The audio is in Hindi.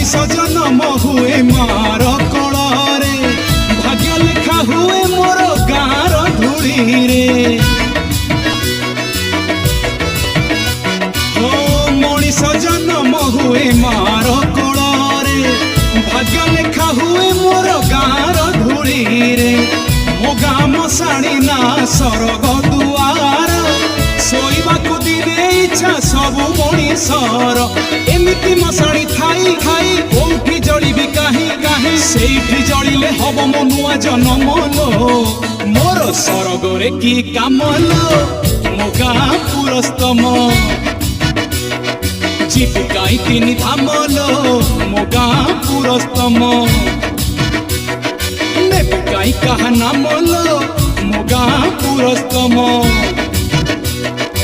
मनीष जन्म हुए मार कଳରେ भाग्य लेखा हुए मोर गाँर धूली रे मनीष जन्म हुए मार कଳରେ भाग्य लेखा हुए मोर गाँर धूली रे मो गाँ मशाणी ना सरग दुआर शोइबाकु दिने इच्छा सबु मनीषर एमिति मशाणी थाई थाई कोठी जलिबी काहीं काहीं सेठी जलिले हब मो नुआ जन्म लो मोर सरगरे की काम लो मो गाँ पुरस्तम जीविकाई तीन धाम लो मो गाँ पुरस्तम नेबिकाई कहा नाम लो मो गाँ पुरस्तम।